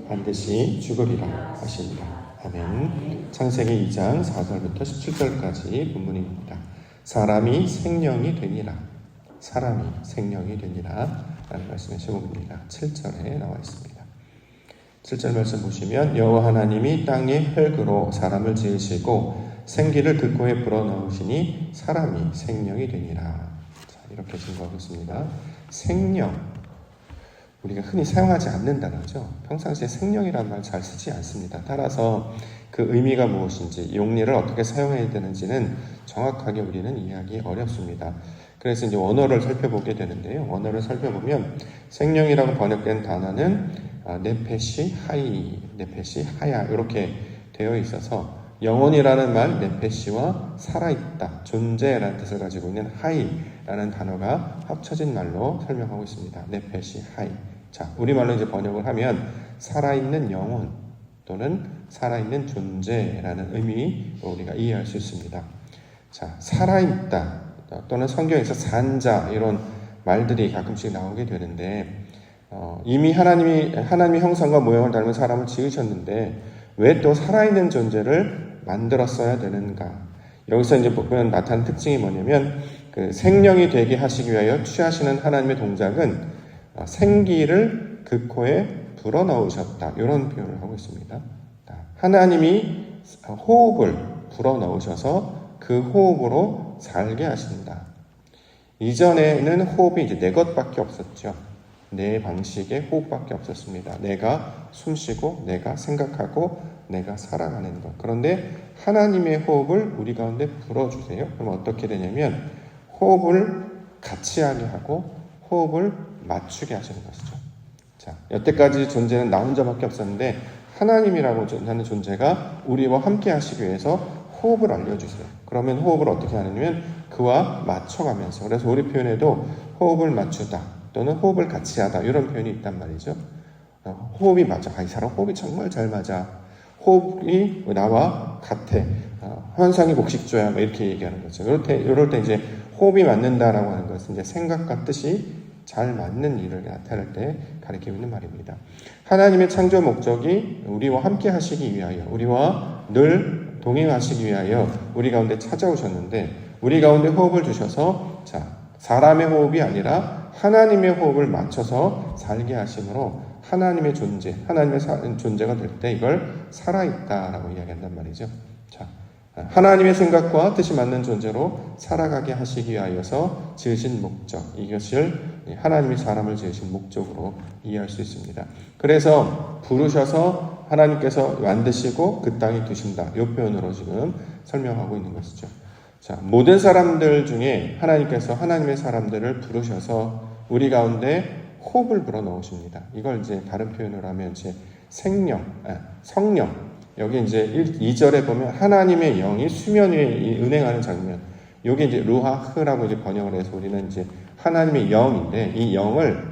반드시 죽으리라 하십니다. 아멘. 창세기 2장 4절부터 17절까지 본문입니다. 사람이 생령이 되니라. 사람이 생령이 되니라 라는 말씀의 제목입니다. 7절에 나와 있습니다. 7절 말씀 보시면 여호와 하나님이 땅의 흙으로 사람을 지으시고 생기를 그 코에 불어넣으시니 사람이 생령이 되니라. 자, 이렇게 증거하고 있습니다. 생령, 우리가 흔히 사용하지 않는 단어죠. 평상시에 생령이라는 말 잘 쓰지 않습니다. 따라서 그 의미가 무엇인지, 용례를 어떻게 사용해야 되는지는 정확하게 우리는 이해하기 어렵습니다. 그래서 이제 원어를 살펴보게 되는데요. 원어를 살펴보면 생령이라고 번역된 단어는 네페시 하이, 네페시 하야 이렇게 되어 있어서 영혼이라는 말 네페시와 살아있다, 존재라는 뜻을 가지고 있는 하이라는 단어가 합쳐진 말로 설명하고 있습니다. 네페시 하이. 자, 우리말로 이제 번역을 하면 살아있는 영혼 또는 살아있는 존재라는 의미로 우리가 이해할 수 있습니다. 자, 살아있다 또는 성경에서 산자 이런 말들이 가끔씩 나오게 되는데 이미 하나님의 형상과 모양을 닮은 사람을 지으셨는데 왜 또 살아있는 존재를 만들었어야 되는가? 여기서 이제 보면 나타나는 특징이 뭐냐면 그 생령이 되게 하시기 위하여 취하시는 하나님의 동작은 생기를 그 코에 불어넣으셨다. 이런 표현을 하고 있습니다. 하나님이 호흡을 불어넣으셔서 그 호흡으로 살게 하신다. 이전에는 호흡이 이제 네 것밖에 없었죠. 네 방식의 호흡밖에 없었습니다. 내가 숨쉬고 내가 생각하고 내가 살아가는 것. 그런데 하나님의 호흡을 우리 가운데 불어주세요. 그럼 어떻게 되냐면 호흡을 같이 하게 하고 호흡을 맞추게 하시는 것이죠. 자, 여태까지 존재는 나 혼자밖에 없었는데 하나님이라고 하는 존재가 우리와 함께 하시기 위해서 호흡을 알려주세요. 그러면 호흡을 어떻게 하냐면 그와 맞춰가면서, 그래서 우리 표현에도 호흡을 맞추다 또는 호흡을 같이 하다 이런 표현이 있단 말이죠. 호흡이 맞아. 이 사람 호흡이 정말 잘 맞아. 호흡이 나와 같아. 환상이 곡식조야. 이렇게 얘기하는 거죠. 이럴 때 이제 호흡이 맞는다라고 하는 것은 이제 생각과 뜻이 잘 맞는 일을 나타낼 때 가리키고 있는 말입니다. 하나님의 창조 목적이 우리와 함께 하시기 위하여, 우리와 늘 동행하시기 위하여 우리 가운데 찾아오셨는데 우리 가운데 호흡을 주셔서 사람의 호흡이 아니라 하나님의 호흡을 맞춰서 살게 하심으로 하나님의 존재, 하나님의 존재가 될 때 이걸 살아있다라고 이야기한단 말이죠. 자, 하나님의 생각과 뜻이 맞는 존재로 살아가게 하시기 위하여서 지으신 목적, 이것을 하나님이 사람을 지으신 목적으로 이해할 수 있습니다. 그래서 부르셔서 하나님께서 만드시고 그 땅에 두신다. 이 표현으로 지금 설명하고 있는 것이죠. 자, 모든 사람들 중에 하나님께서 하나님의 사람들을 부르셔서 우리 가운데 호흡을 불어넣으십니다. 이걸 이제 다른 표현으로 하면 이제 성령. 여기 이제 2절에 보면 하나님의 영이 수면 위에 운행하는 장면. 여기 이제 루하흐라고 이제 번역을 해서 우리는 이제 하나님의 영인데 이 영을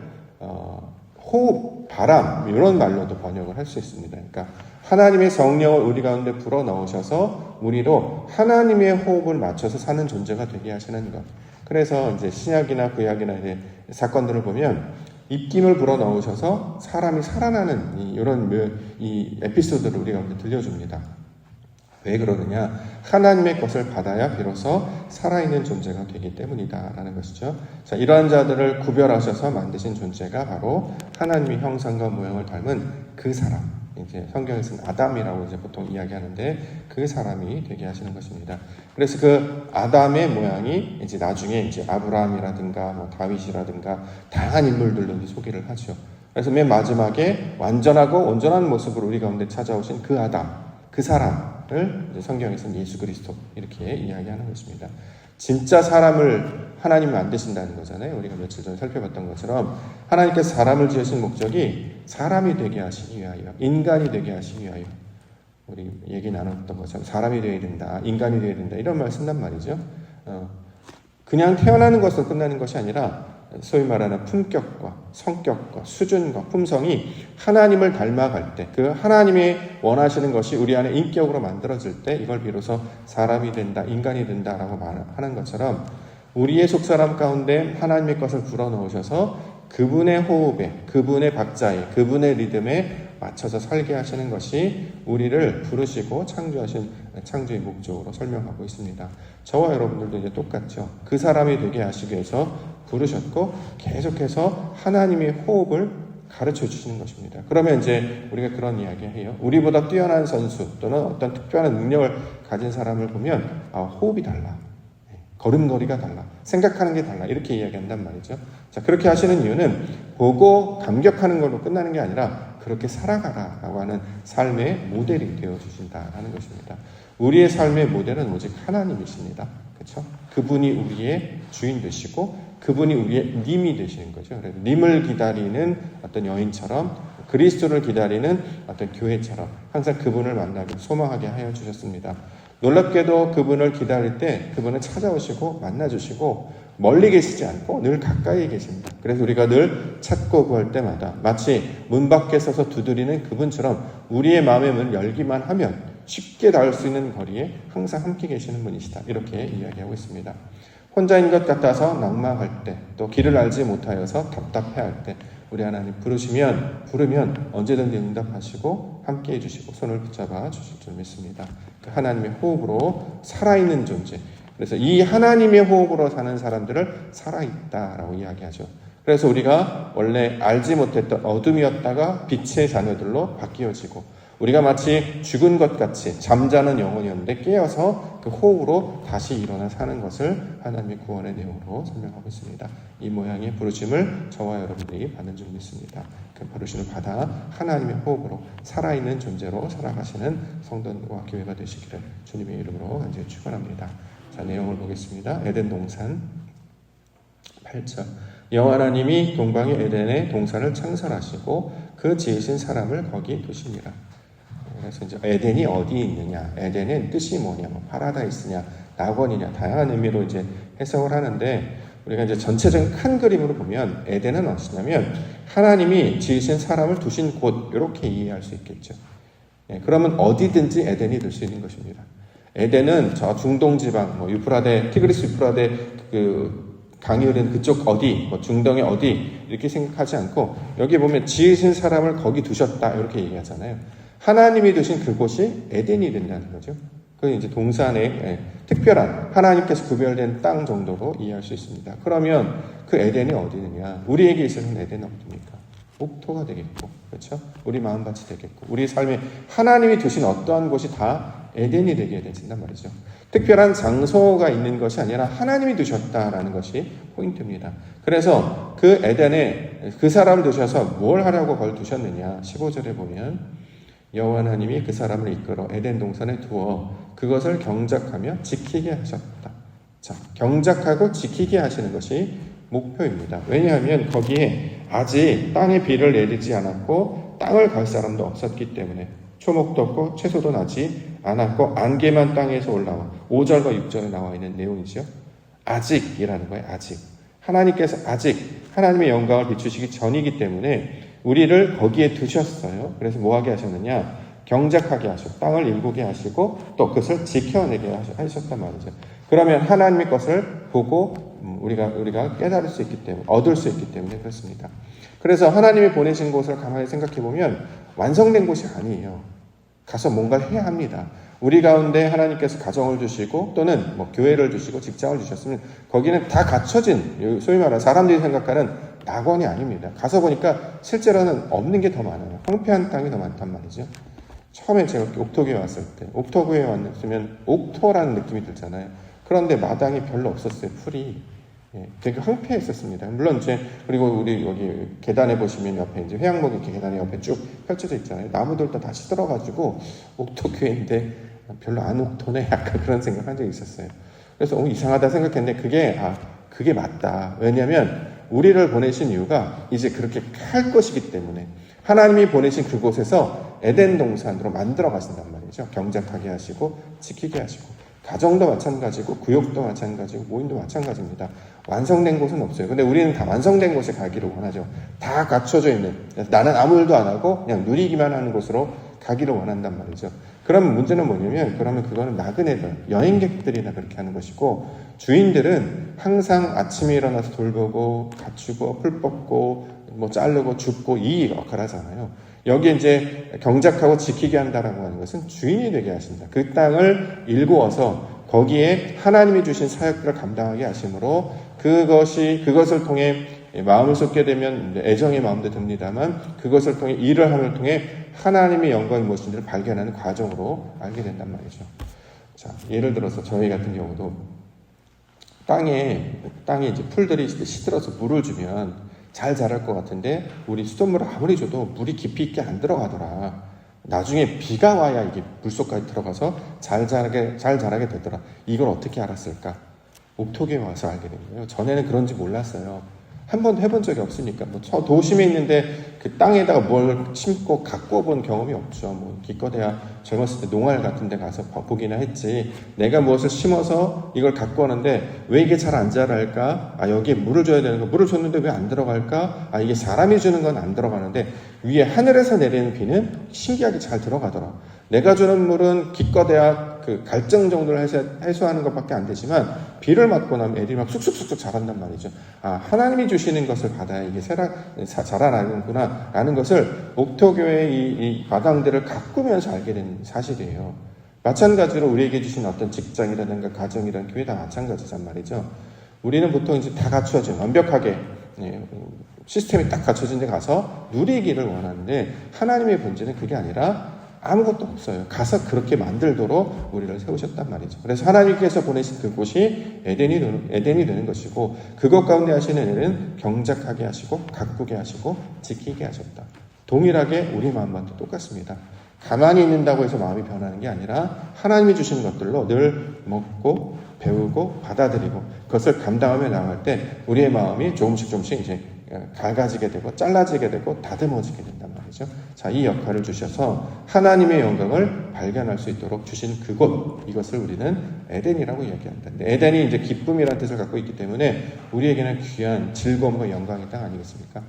호흡, 바람 이런 말로도 번역을 할 수 있습니다. 그러니까 하나님의 성령을 우리 가운데 불어 넣으셔서 우리로 하나님의 호흡을 맞춰서 사는 존재가 되게 하시는 것. 그래서 이제 신약이나 구약이나 이제 사건들을 보면 입김을 불어 넣으셔서 사람이 살아나는 이런 이 에피소드를 우리 가운데 들려줍니다. 왜 그러느냐? 하나님의 것을 받아야 비로소 살아있는 존재가 되기 때문이다라는 것이죠. 자, 이러한 자들을 구별하셔서 만드신 존재가 바로 하나님의 형상과 모양을 닮은 그 사람. 이제 성경에서는 아담이라고 이제 보통 이야기하는데 그 사람이 되게 하시는 것입니다. 그래서 그 아담의 모양이 이제 나중에 이제 아브라함이라든가 다윗이라든가 다양한 인물들로 이제 소개를 하죠. 그래서 맨 마지막에 완전하고 온전한 모습으로 우리 가운데 찾아오신 그 아담, 그 사람을 이제 성경에서는 예수 그리스도 이렇게 이야기하는 것입니다. 진짜 사람을 하나님이 만드신다는 거잖아요. 우리가 며칠 전에 살펴봤던 것처럼 하나님께서 사람을 지으신 목적이 사람이 되게 하시기 위하여, 인간이 되게 하시기 위하여, 우리 얘기 나눴던 것처럼 사람이 되어야 된다, 인간이 되어야 된다 이런 말 쓴단 말이죠. 그냥 태어나는 것으로 끝나는 것이 아니라 소위 말하는 품격과 성격과 수준과 품성이 하나님을 닮아갈 때, 그 하나님이 원하시는 것이 우리 안에 인격으로 만들어질 때 이걸 비로소 사람이 된다, 인간이 된다라고 말하는 것처럼 우리의 속사람 가운데 하나님의 것을 불어넣으셔서 그분의 호흡에, 그분의 박자에, 그분의 리듬에 맞춰서 살게 하시는 것이 우리를 부르시고 창조하신 창조의 목적으로 설명하고 있습니다. 저와 여러분들도 이제 똑같죠. 그 사람이 되게 하시기 위해서 부르셨고 계속해서 하나님의 호흡을 가르쳐 주시는 것입니다. 그러면 이제 우리가 그런 이야기 해요. 우리보다 뛰어난 선수 또는 어떤 특별한 능력을 가진 사람을 보면 호흡이 달라. 걸음걸이가 달라. 생각하는 게 달라. 이렇게 이야기한단 말이죠. 자, 그렇게 하시는 이유는 보고 감격하는 걸로 끝나는 게 아니라 그렇게 살아가라라고 하는 삶의 모델이 되어주신다라는 것입니다. 우리의 삶의 모델은 오직 하나님이십니다. 그렇죠? 그분이 우리의 주인 되시고 그분이 우리의 님이 되시는 거죠. 그래서 님을 기다리는 어떤 여인처럼 그리스도를 기다리는 어떤 교회처럼 항상 그분을 만나기 소망하게 하여 주셨습니다. 놀랍게도 그분을 기다릴 때 그분은 찾아오시고 만나주시고 멀리 계시지 않고 늘 가까이 계십니다. 그래서 우리가 늘 찾고 구할 때마다 마치 문 밖에 서서 두드리는 그분처럼 우리의 마음의 문을 열기만 하면 쉽게 닿을 수 있는 거리에 항상 함께 계시는 분이시다. 이렇게 이야기하고 있습니다. 혼자인 것 같아서 낙망할 때, 또 길을 알지 못하여서 답답해할 때 우리 하나님 부르면 언제든지 응답하시고 함께해 주시고 손을 붙잡아 주실 줄 믿습니다. 그 하나님의 호흡으로 살아있는 존재. 그래서 이 하나님의 호흡으로 사는 사람들을 살아있다라고 이야기하죠. 그래서 우리가 원래 알지 못했던 어둠이었다가 빛의 자녀들로 바뀌어지고 우리가 마치 죽은 것 같이 잠자는 영혼이었는데 깨어서 그 호흡으로 다시 일어나 사는 것을 하나님의 구원의 내용으로 설명하고 있습니다. 이 모양의 부르심을 저와 여러분들이 받는 줄 믿습니다. 그 부르심을 받아 하나님의 호흡으로 살아있는 존재로 살아가시는 성도와 교회가 되시기를 주님의 이름으로 간절히 축원합니다. 자, 내용을 보겠습니다. 에덴 동산 8절. 여호와 하나님이 동방의 에덴의 동산을 창설하시고 그 지으신 사람을 거기 두시니라. 그래서 이제 에덴이 어디 있느냐, 에덴의 뜻이 뭐냐, 파라다이스냐, 낙원이냐, 다양한 의미로 이제 해석을 하는데 우리가 이제 전체적인 큰 그림으로 보면 에덴은 어디냐면 하나님이 지으신 사람을 두신 곳 이렇게 이해할 수 있겠죠. 그러면 어디든지 에덴이 될 수 있는 것입니다. 에덴은 저 중동 지방, 유프라데, 티그리스 유프라데 그 강이 흐르는 그쪽 어디, 중동의 어디 이렇게 생각하지 않고 여기 보면 지으신 사람을 거기 두셨다 이렇게 얘기하잖아요. 하나님이 두신 그곳이 에덴이 된다는 거죠. 그 이제 동산의 특별한 하나님께서 구별된 땅 정도로 이해할 수 있습니다. 그러면 그 에덴이 어디느냐? 우리에게 있어서는 에덴은 어디입니까? 옥토가 되겠고, 그렇죠? 우리 마음밭이 되겠고, 우리 삶에 하나님이 두신 어떠한 곳이 다 에덴이 되게 되신단 말이죠. 특별한 장소가 있는 것이 아니라 하나님이 두셨다라는 것이 포인트입니다. 그래서 그 에덴에 그 사람을 두셔서 뭘 하려고 그걸 두셨느냐? 15절에 보면 여호와 하나님이 그 사람을 이끌어 에덴 동산에 두어 그것을 경작하며 지키게 하셨다. 자, 경작하고 지키게 하시는 것이 목표입니다. 왜냐하면 거기에 아직 땅에 비를 내리지 않았고 땅을 갈 사람도 없었기 때문에 초목도 없고 채소도 나지 않았고 안개만 땅에서 올라와 5절과 6절에 나와 있는 내용이죠. 아직이라는 거예요. 아직. 하나님께서 아직 하나님의 영광을 비추시기 전이기 때문에 우리를 거기에 두셨어요. 그래서 뭐하게 하셨느냐? 경작하게 하시고 땅을 일구게 하시고 또 그것을 지켜내게 하셨단 말이죠. 그러면 하나님의 것을 보고 우리가 깨달을 수 있기 때문에 얻을 수 있기 때문에 그렇습니다. 그래서 하나님이 보내신 곳을 가만히 생각해 보면 완성된 곳이 아니에요. 가서 뭔가를 해야 합니다. 우리 가운데 하나님께서 가정을 주시고 또는 교회를 주시고 직장을 주셨으면 거기는 다 갖춰진 소위 말하는 사람들이 생각하는 낙원이 아닙니다. 가서 보니까 실제로는 없는 게 더 많아요. 황폐한 땅이 더 많단 말이죠. 처음에 제가 옥토교에 왔을 때 옥토교에 왔으면 옥토라는 느낌이 들잖아요. 그런데 마당이 별로 없었어요. 풀이. 되게 황폐했었습니다. 물론 그리고 우리 여기 계단에 보시면 옆에 이제 회양목이 이렇게 계단에 옆에 쭉 펼쳐져 있잖아요. 나무들도 다 시들어가지고 옥토교회인데 별로 안 옥토네 약간 그런 생각한 적이 있었어요. 그래서 이상하다 생각했는데 그게 맞다. 왜냐하면 우리를 보내신 이유가 이제 그렇게 할 것이기 때문에 하나님이 보내신 그곳에서 에덴 동산으로 만들어 가신단 말이죠. 경작하게 하시고 지키게 하시고 가정도 마찬가지고 구역도 마찬가지고 모임도 마찬가지입니다. 완성된 곳은 없어요. 근데 우리는 다 완성된 곳에 가기를 원하죠. 다 갖춰져 있는 나는 아무 일도 안 하고 그냥 누리기만 하는 곳으로 가기를 원한단 말이죠. 그러면 문제는 뭐냐면 그러면 그거는 나그네들, 여행객들이나 그렇게 하는 것이고 주인들은 항상 아침에 일어나서 돌보고 갖추고 풀 뽑고 뭐 자르고 줍고 이 역할을 하잖아요. 여기 이제 경작하고 지키게 한다라고 하는 것은 주인이 되게 하신다. 그 땅을 일구어서 거기에 하나님이 주신 사역들을 감당하게 하심으로 그것을 통해 마음을 쏟게 되면 애정의 마음도 듭니다만 그것을 통해 일을 함을 통해 하나님의 영광이 무엇인지를 발견하는 과정으로 알게 된단 말이죠. 자, 예를 들어서 저희 같은 경우도 땅에 이제 풀들이 시들어서 물을 주면 잘 자랄 것 같은데 우리 수돗물을 아무리 줘도 물이 깊이 있게 안 들어가더라. 나중에 비가 와야 이게 물속까지 들어가서 잘 자라게 되더라. 이걸 어떻게 알았을까? 옥토교에 와서 알게 된 거예요. 전에는 그런지 몰랐어요. 한 번도 해본 적이 없으니까. 뭐 도심에 있는데 그 땅에다가 뭘 심고 가꾸어 본 경험이 없죠. 뭐 기껏해야 젊었을 때 농활 같은 데 가서 보기나 했지. 내가 무엇을 심어서 이걸 가꾸었는데 왜 이게 잘 안 자랄까? 여기에 물을 줘야 되는 거. 물을 줬는데 왜 안 들어갈까? 이게 사람이 주는 건 안 들어가는데 위에 하늘에서 내리는 비는 신기하게 잘 들어가더라. 내가 주는 물은 기껏해야 그 갈증 정도를 해소하는 것밖에 안 되지만 비를 맞고 나면 애들이 막 쑥쑥쑥쑥 자란단 말이죠. 하나님이 주시는 것을 받아야 이게 자라나는구나 라는 것을 옥토교의 이 마당들을 가꾸면서 알게 된 사실이에요. 마찬가지로 우리에게 주신 어떤 직장이라든가 가정이라든가 교회 다 마찬가지란 말이죠. 우리는 보통 이제 다 갖춰진 완벽하게 시스템이 딱 갖춰진 데 가서 누리기를 원하는데 하나님의 본질은 그게 아니라 아무것도 없어요. 가서 그렇게 만들도록 우리를 세우셨단 말이죠. 그래서 하나님께서 보내신 그곳이 에덴이 되는 것이고 그것 가운데 하시는 일은 경작하게 하시고 가꾸게 하시고 지키게 하셨다. 동일하게 우리 마음과도 똑같습니다. 가만히 있는다고 해서 마음이 변하는 게 아니라 하나님이 주신 것들로 늘 먹고 배우고 받아들이고 그것을 감당하며 나아갈 때 우리의 마음이 조금씩 이제 갈가지게 되고 잘라지게 되고 다듬어지게 된단 말이죠. 자, 이 역할을 주셔서 하나님의 영광을 발견할 수 있도록 주신 그곳, 이것을 우리는 에덴이라고 이야기한다. 에덴이 이제 기쁨이라는 뜻을 갖고 있기 때문에 우리에게는 귀한 즐거움과 영광의 땅 아니겠습니까?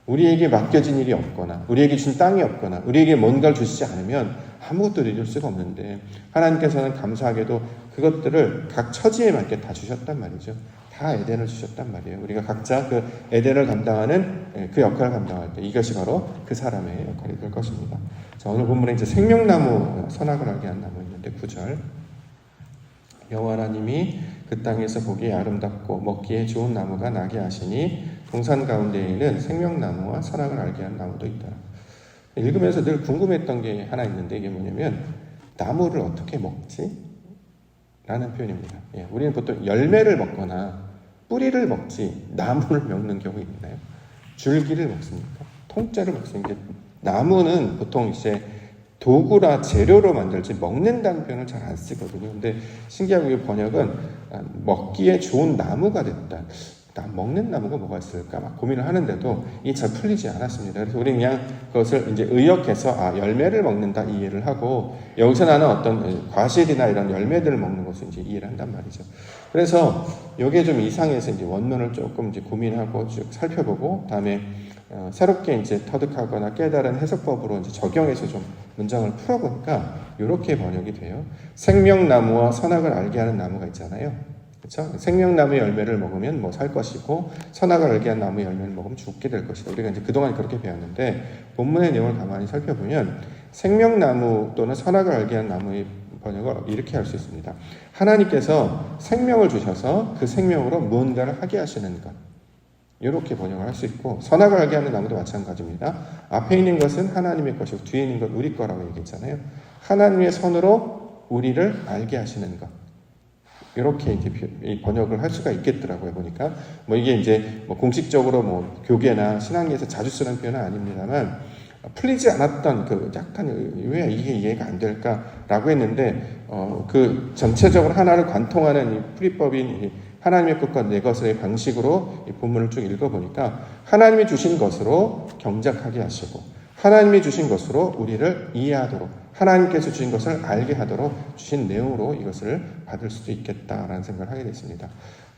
우리에게 맡겨진 일이 없거나 우리에게 준 땅이 없거나 우리에게 뭔가를 주시지 않으면 아무것도 이룰 수가 없는데 하나님께서는 감사하게도 그것들을 각 처지에 맞게 다 주셨단 말이죠. 다 에덴을 주셨단 말이에요. 우리가 각자 그 에덴을 감당하는 그 역할을 감당할 때 이것이 바로 그 사람의 역할이 될 것입니다. 자, 오늘 본문에 이제 생명나무, 선악을 알게 한 나무 있는데 9절 여호와 하나님이 그 땅에서 보기에 아름답고 먹기에 좋은 나무가 나게 하시니 동산 가운데에는 생명나무와 선악을 알게 한 나무도 있다. 읽으면서 늘 궁금했던 게 하나 있는데 이게 뭐냐면 나무를 어떻게 먹지? 라는 표현입니다. 우리는 보통 열매를 먹거나 뿌리를 먹지 나무를 먹는 경우 있나요? 줄기를 먹습니까? 통째를 먹습니까? 나무는 보통 이제 도구라 재료로 만들지 먹는다는 표현을 잘 안 쓰거든요. 근데 신기하게 번역은 먹기에 좋은 나무가 됐다. 먹는 나무가 뭐가 있을까 막 고민을 하는데도 이게 잘 풀리지 않았습니다. 그래서 우리는 그냥 그것을 이제 의역해서 열매를 먹는다 이해를 하고 여기서 나는 어떤 과실이나 이런 열매들을 먹는 것을 이제 이해를 한단 말이죠. 그래서 이게 좀 이상해서 이제 원문을 조금 이제 고민하고 쭉 살펴보고 다음에 새롭게 이제 터득하거나 깨달은 해석법으로 이제 적용해서 좀 문장을 풀어보니까 이렇게 번역이 돼요. 생명나무와 선악을 알게 하는 나무가 있잖아요. 그렇죠? 생명나무의 열매를 먹으면 뭐 살 것이고 선악을 알게 한 나무의 열매를 먹으면 죽게 될 것이다. 우리가 이제 그동안 그렇게 배웠는데 본문의 내용을 가만히 살펴보면 생명나무 또는 선악을 알게 한 나무의 번역을 이렇게 할 수 있습니다. 하나님께서 생명을 주셔서 그 생명으로 무언가를 하게 하시는 것. 이렇게 번역을 할 수 있고 선악을 알게 하는 나무도 마찬가지입니다. 앞에 있는 것은 하나님의 것이고 뒤에 있는 건 우리 거라고 얘기했잖아요. 하나님의 손으로 우리를 알게 하시는 것. 이렇게 이제 번역을 할 수가 있겠더라고요, 보니까. 뭐 이게 이제 뭐 공식적으로 뭐 교계나 신학에서 자주 쓰는 표현은 아닙니다만, 풀리지 않았던 그 약간 왜 이게 이해가 안 될까라고 했는데, 그 전체적으로 하나를 관통하는 이 풀이법인 하나님의 것과 내 것의 방식으로 이 본문을 쭉 읽어보니까 하나님이 주신 것으로 경작하게 하시고, 하나님이 주신 것으로 우리를 이해하도록, 하나님께서 주신 것을 알게 하도록 주신 내용으로 이것을 받을 수도 있겠다라는 생각을 하게 됐습니다.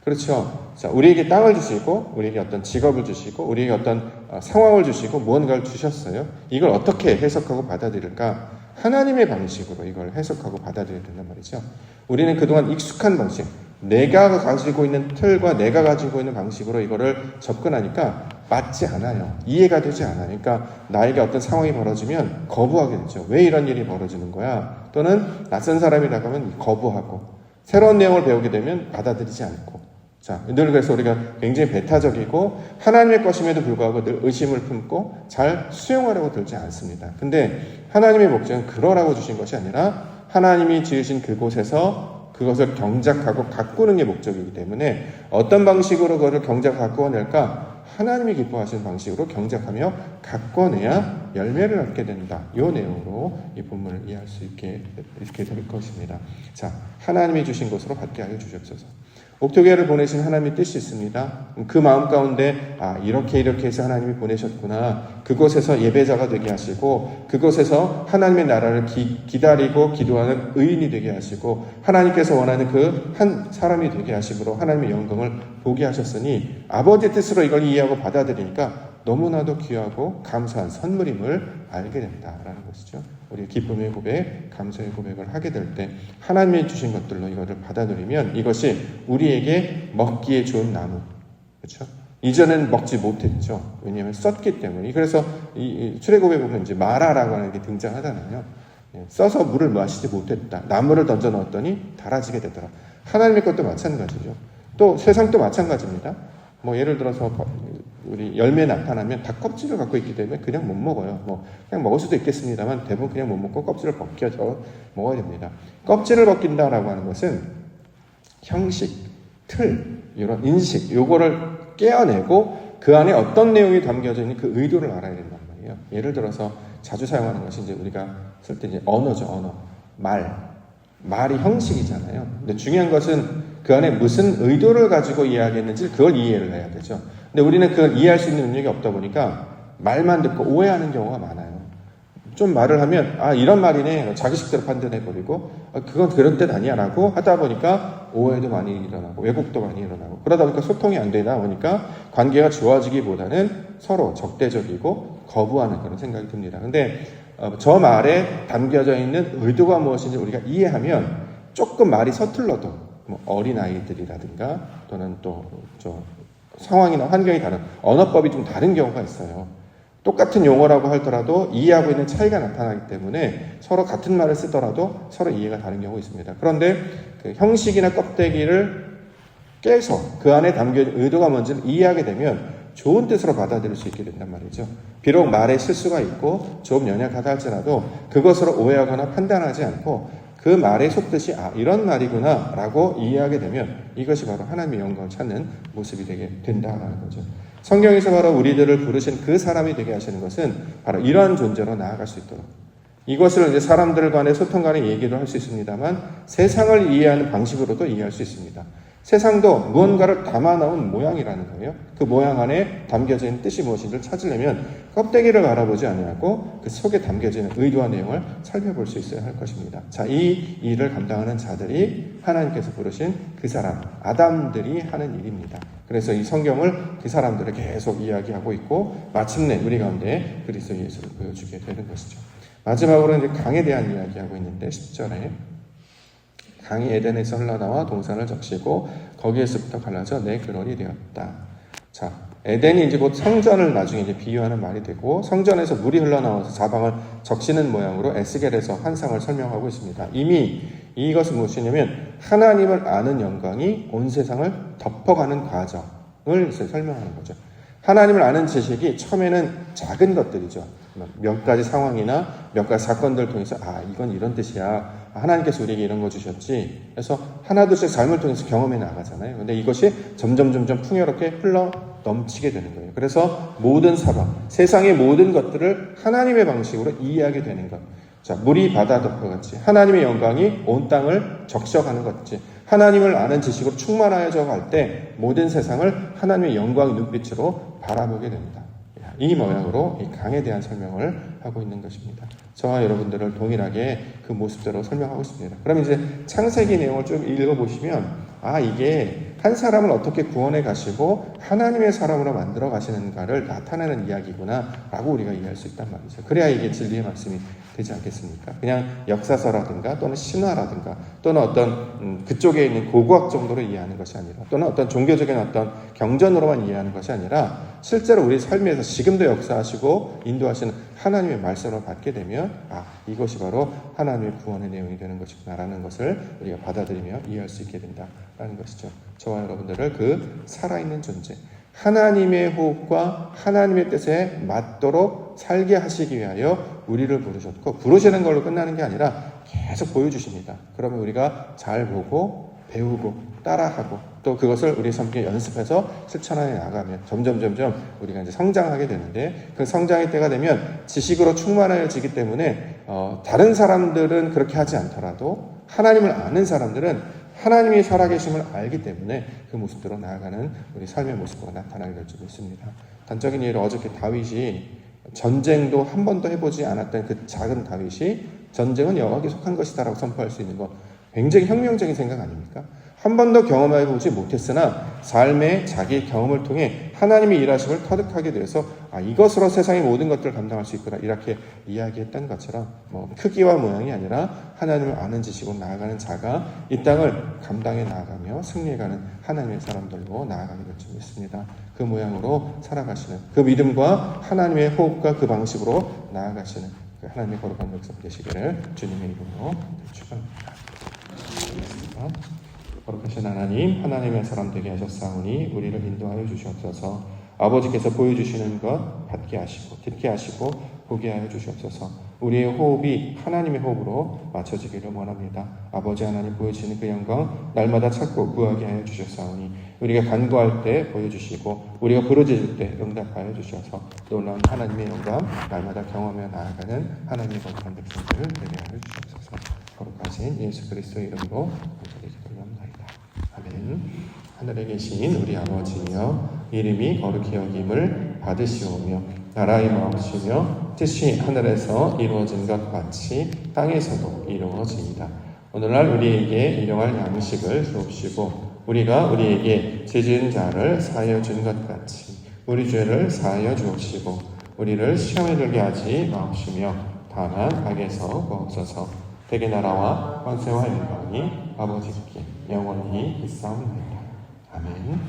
그렇죠. 자, 우리에게 땅을 주시고, 우리에게 어떤 직업을 주시고, 우리에게 어떤 상황을 주시고, 무언가를 주셨어요. 이걸 어떻게 해석하고 받아들일까? 하나님의 방식으로 이걸 해석하고 받아들여야 된단 말이죠. 우리는 그동안 익숙한 방식, 내가 가지고 있는 틀과 내가 가지고 있는 방식으로 이거를 접근하니까 맞지 않아요. 이해가 되지 않아요. 그러니까 나에게 어떤 상황이 벌어지면 거부하게 되죠. 왜 이런 일이 벌어지는 거야? 또는 낯선 사람이 나가면 거부하고, 새로운 내용을 배우게 되면 받아들이지 않고. 자, 늘 그래서 우리가 굉장히 배타적이고 하나님의 것임에도 불구하고 늘 의심을 품고 잘 수용하려고 들지 않습니다. 근데 하나님의 목적은 그러라고 주신 것이 아니라 하나님이 지으신 그곳에서 그것을 경작하고 가꾸는 게 목적이기 때문에 어떤 방식으로 그것을 경작하고 낼까? 하나님이 기뻐하시는 방식으로 경작하며 가꿔내야 열매를 얻게 된다. 이 내용으로 이 본문을 이해할 수 있게 이렇게 될 것입니다. 자, 하나님이 주신 것으로 받게 하여 주시옵소서. 옥토교회를 보내신 하나님의 뜻이 있습니다. 그 마음 가운데 이렇게 해서 하나님이 보내셨구나. 그곳에서 예배자가 되게 하시고 그곳에서 하나님의 나라를 기다리고 기도하는 의인이 되게 하시고 하나님께서 원하는 그 한 사람이 되게 하심으로 하나님의 영광을 보게 하셨으니 아버지의 뜻으로 이걸 이해하고 받아들이니까 너무나도 귀하고 감사한 선물임을 알게 된다라는 것이죠. 우리 기쁨의 고백, 감사의 고백을 하게 될 때 하나님이 주신 것들로 이것을 받아들이면 이것이 우리에게 먹기에 좋은 나무, 그렇죠? 이전에는 먹지 못했죠. 왜냐하면 썼기 때문에. 그래서 이 출애굽에 보면 이제 마라라고 하는 게 등장하잖아요. 써서 물을 마시지 못했다. 나무를 던져 넣었더니 달아지게 되더라. 하나님의 것도 마찬가지죠. 또 세상도 마찬가지입니다. 뭐 예를 들어서 우리 열매 나타나면 다 껍질을 갖고 있기 때문에 그냥 못 먹어요. 뭐 그냥 먹을 수도 있겠습니다만 대부분 그냥 못 먹고 껍질을 벗겨서 먹어야 됩니다. 껍질을 벗긴다라고 하는 것은 형식, 틀, 이런 인식, 요거를 깨어내고 그 안에 어떤 내용이 담겨져 있는 그 의도를 알아야 된단 말이에요. 예를 들어서 자주 사용하는 것이 이제 우리가 쓸 때 이제 언어죠, 언어. 말이 형식이잖아요. 근데 중요한 것은 그 안에 무슨 의도를 가지고 이야기했는지 그걸 이해를 해야 되죠. 근데 우리는 그걸 이해할 수 있는 능력이 없다 보니까 말만 듣고 오해하는 경우가 많아요. 좀 말을 하면 이런 말이네 자기식대로 판단해버리고 그건 그런 뜻 아니야 라고 하다 보니까 오해도 많이 일어나고 왜곡도 많이 일어나고 그러다 보니까 소통이 안 되다 보니까 관계가 좋아지기보다는 서로 적대적이고 거부하는 그런 생각이 듭니다. 근데 저 말에 담겨져 있는 의도가 무엇인지 우리가 이해하면 조금 말이 서툴러도 뭐 어린아이들이라든가 또는 또 상황이나 환경이 다른 언어법이 좀 다른 경우가 있어요. 똑같은 용어라고 하더라도 이해하고 있는 차이가 나타나기 때문에 서로 같은 말을 쓰더라도 서로 이해가 다른 경우가 있습니다. 그런데 그 형식이나 껍데기를 깨서 그 안에 담겨있는 의도가 뭔지를 이해하게 되면 좋은 뜻으로 받아들일 수 있게 된단 말이죠. 비록 말에 실수가 있고 좀 연약하다 할지라도 그것으로 오해하거나 판단하지 않고 그 말의 속뜻이 이런 말이구나 라고 이해하게 되면 이것이 바로 하나님의 영광을 찾는 모습이 되게 된다라는 거죠. 성경에서 바로 우리들을 부르신 그 사람이 되게 하시는 것은 바로 이러한 존재로 나아갈 수 있도록 이것을 이제 사람들 간의 소통 간의 얘기도 할 수 있습니다만 세상을 이해하는 방식으로도 이해할 수 있습니다. 세상도 무언가를 담아 넣은 모양이라는 거예요. 그 모양 안에 담겨져 있는 뜻이 무엇인지를 찾으려면 껍데기를 바라보지 아니하고 그 속에 담겨져 있는 의도와 내용을 살펴볼 수 있어야 할 것입니다. 자, 이 일을 감당하는 자들이 하나님께서 부르신 그 사람, 아담들이 하는 일입니다. 그래서 이 성경을 그 사람들을 계속 이야기하고 있고 마침내 우리 가운데 그리스도 예수를 보여주게 되는 것이죠. 마지막으로 이제 강에 대한 이야기하고 있는데 10절에 강이 에덴에서 흘러나와 동산을 적시고 거기에서부터 갈라져 내 근원이 되었다. 자, 에덴이 이제 곧 성전을 나중에 이제 비유하는 말이 되고 성전에서 물이 흘러나와서 사방을 적시는 모양으로 에스겔에서 환상을 설명하고 있습니다. 이미 이것은 무엇이냐면 하나님을 아는 영광이 온 세상을 덮어가는 과정을 설명하는 거죠. 하나님을 아는 지식이 처음에는 작은 것들이죠. 몇 가지 상황이나 몇 가지 사건들을 통해서 이건 이런 뜻이야. 하나님께서 우리에게 이런 거 주셨지. 그래서 하나둘씩 삶을 통해서 경험해 나가잖아요. 근데 이것이 점점 풍요롭게 흘러 넘치게 되는 거예요. 그래서 모든 사방, 세상의 모든 것들을 하나님의 방식으로 이해하게 되는 것. 자, 물이 바다 덮어갔지. 하나님의 영광이 온 땅을 적셔가는 것이지. 하나님을 아는 지식으로 충만하여져 갈 때 모든 세상을 하나님의 영광의 눈빛으로 바라보게 됩니다. 이 모양으로 이 강에 대한 설명을 하고 있는 것입니다. 저와 여러분들을 동일하게 그 모습대로 설명하고 있습니다. 그럼 이제 창세기 내용을 좀 읽어보시면 이게 한 사람을 어떻게 구원해 가시고 하나님의 사람으로 만들어 가시는가를 나타내는 이야기구나 라고 우리가 이해할 수 있단 말이죠. 그래야 이게 진리의 말씀이 되지 않겠습니까? 그냥 역사서라든가 또는 신화라든가 또는 어떤 그쪽에 있는 고고학 정도로 이해하는 것이 아니라 또는 어떤 종교적인 어떤 경전으로만 이해하는 것이 아니라 실제로 우리 삶에서 지금도 역사하시고 인도하시는 하나님의 말씀을 받게 되면 이것이 바로 하나님의 구원의 내용이 되는 것이구나라는 것을 우리가 받아들이며 이해할 수 있게 된다라는 것이죠. 저와 여러분들을 그 살아있는 존재, 하나님의 호흡과 하나님의 뜻에 맞도록 살게 하시기 위하여 우리를 부르셨고, 부르시는 걸로 끝나는 게 아니라 계속 보여주십니다. 그러면 우리가 잘 보고 배우고 따라하고 또 그것을 우리 삶에 연습해서 실천해 나가면 점점 우리가 이제 성장하게 되는데, 그 성장의 때가 되면 지식으로 충만해지기 때문에 다른 사람들은 그렇게 하지 않더라도 하나님을 아는 사람들은 하나님이 살아계심을 알기 때문에 그 모습대로 나아가는 우리 삶의 모습으로 나타나게 될 줄 믿습니다. 단적인 예로 어저께 다윗이 전쟁도 한 번도 해보지 않았던 그 작은 다윗이 전쟁은 여호와께 속한 것이다라고 선포할 수 있는 거 굉장히 혁명적인 생각 아닙니까? 한 번도 경험해보지 못했으나 삶의 자기 경험을 통해 하나님의 일하심을 터득하게 되어서 이것으로 세상의 모든 것들을 감당할 수 있구나 이렇게 이야기했던 것처럼 크기와 모양이 아니라 하나님을 아는 지식으로 나아가는 자가 이 땅을 감당해 나아가며 승리해가는 하나님의 사람들로 나아가게 될 줄 믿습니다. 그 모양으로 살아가시는 그 믿음과 하나님의 호흡과 그 방식으로 나아가시는 그 하나님의 거룩한 백성 되시기를 주님의 이름으로 축원합니다. 거룩하신 하나님, 하나님의 사람 되게 하셨사오니 우리를 인도하여 주시옵소서. 아버지께서 보여주시는 것 받게 하시고 듣게 하시고 보게 하여 주시옵소서. 우리의 호흡이 하나님의 호흡으로 맞춰지기를 원합니다. 아버지 하나님 보여주시는 그 영광 날마다 찾고 구하게 하여 주셨사오니 우리가 간구할 때 보여주시고 우리가 부르짖을 때 응답하여 주셔서 놀라운 하나님의 영광 날마다 경험하며 나아가는 하나님의 거룩한 백성들을 되게 하여 주시옵소서. 거룩하신 예수 그리스도의 이름으로 기도합니다. 아멘. 하늘에 계신 우리 아버지여, 이름이 거룩히 여김을 받으시오며 나라의 마옵시며 뜻이 하늘에서 이루어진 것 같이 땅에서도 이루어지이다. 오늘날 우리에게 일용할 양식을 주옵시고 우리가 우리에게 죄 지은 자를 사하여 준 것 같이 우리 죄를 사하여 주옵시고 우리를 시험에 들게 하지 마옵시며 다만 악에서 구하옵소서. 대개 나라와 권세와 영광이 아버지께 영원히 있사옵나이다. 아멘.